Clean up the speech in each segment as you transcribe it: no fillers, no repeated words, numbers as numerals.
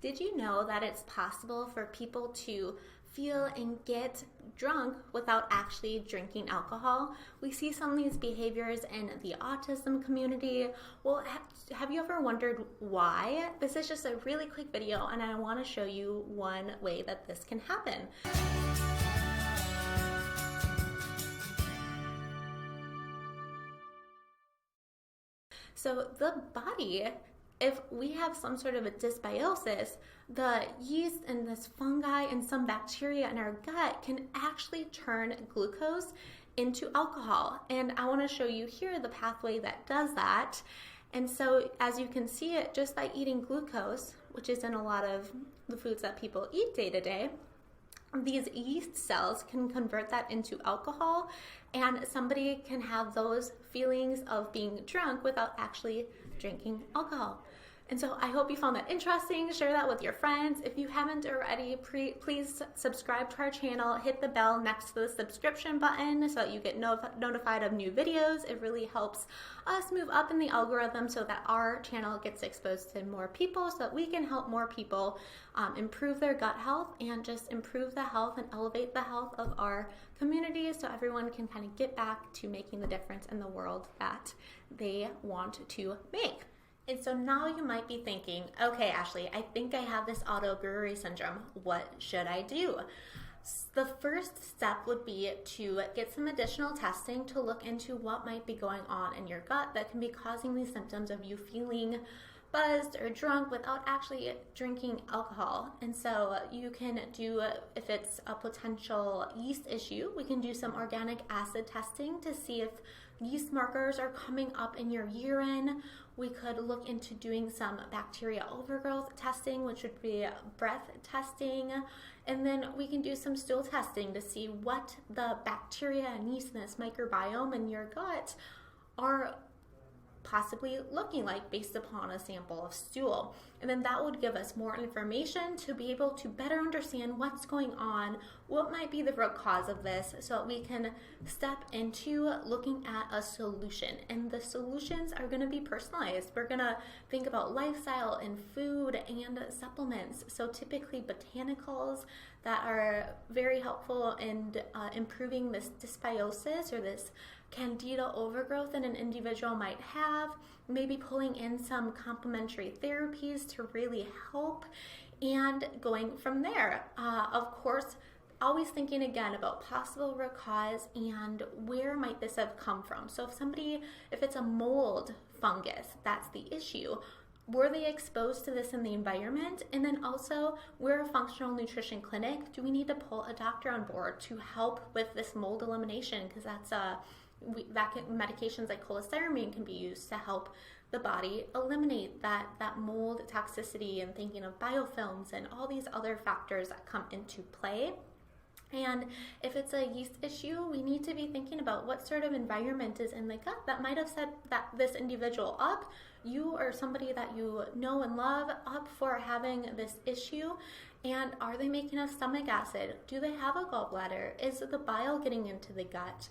Did you know that it's possible for people to feel and get drunk without actually drinking alcohol? We see some of these behaviors in the autism community. Well, have you ever wondered why? This is just a really quick video, and I want to show you one way that this can happen. So the body, if we have some sort of a dysbiosis, the yeast and this fungi and some bacteria in our gut can actually turn glucose into alcohol. And I want to show you here the pathway that does that. And so as you can see it, just by eating glucose, which is in a lot of the foods that people eat day to day, these yeast cells can convert that into alcohol, and somebody can have those feelings of being drunk without actually drinking alcohol. And so I hope you found that interesting. Share that with your friends. If you haven't already, please subscribe to our channel. Hit the bell next to the subscription button so that you get notified of new videos. It really helps us move up in the algorithm so that our channel gets exposed to more people, so that we can help more people improve their gut health and just improve the health and elevate the health of our communities, so everyone can kind of get back to making the difference in the world that they want to make. And so now you might be thinking, okay, Ashley, I think I have this autoguru syndrome. What should I do? The first step would be to get some additional testing to look into what might be going on in your gut that can be causing these symptoms of you feeling buzzed or drunk without actually drinking alcohol. And so you can do, if it's a potential yeast issue, we can do some organic acid testing to see if yeast markers are coming up in your urine. We could look into doing some bacteria overgrowth testing, which would be breath testing. And then we can do some stool testing to see what the bacteria and yeast and this microbiome in your gut are possibly looking like based upon a sample of stool. And then that would give us more information to be able to better understand what's going on, what might be the root cause of this, so that we can step into looking at a solution. And the solutions are going to be personalized. We're going to think about lifestyle and food and supplements. So typically botanicals that are very helpful in improving this dysbiosis or this candida overgrowth that an individual might have, maybe pulling in some complementary therapies to really help, and going from there. Of course, always thinking again about possible root cause and where might this have come from. So if it's a mold fungus, that's the issue. Were they exposed to this in the environment? And then also, we're a functional nutrition clinic. Do we need to pull a doctor on board to help with this mold elimination? Because medications like cholestyramine can be used to help the body eliminate that mold toxicity, and thinking of biofilms and all these other factors that come into play. And if it's a yeast issue, we need to be thinking about what sort of environment is in the gut that might have set this individual up, you or somebody that you know and love, up for having this issue. And are they making a stomach acid? Do they have a gallbladder? Is the bile getting into the gut?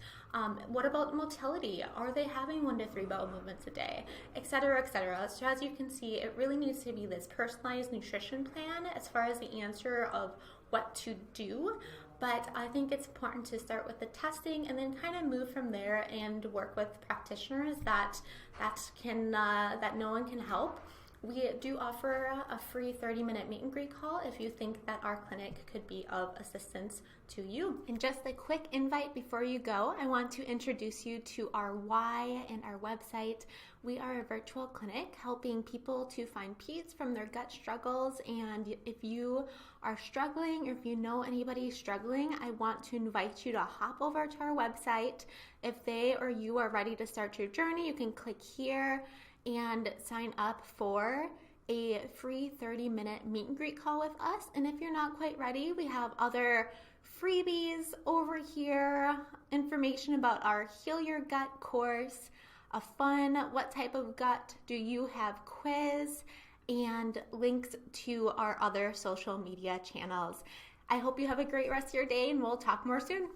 What about motility? Are they having 1 to 3 bowel movements a day, etc., etc.? So as you can see, it really needs to be this personalized nutrition plan as far as the answer of what to do. But I think it's important to start with the testing and then kind of move from there and work with practitioners that no one can help. We do offer a free 30-minute meet and greet call if you think that our clinic could be of assistance to you. And just a quick invite before you go, I want to introduce you to our why and our website. We are a virtual clinic helping people to find peace from their gut struggles. And if you are struggling, or if you know anybody struggling, I want to invite you to hop over to our website. If they or you are ready to start your journey, you can click here and sign up for a free 30-minute meet and greet call with us. And if you're not quite ready, we have other freebies over here, information about our Heal Your Gut course, a fun what type of gut do you have quiz, and links to our other social media channels. I hope you have a great rest of your day, and we'll talk more soon.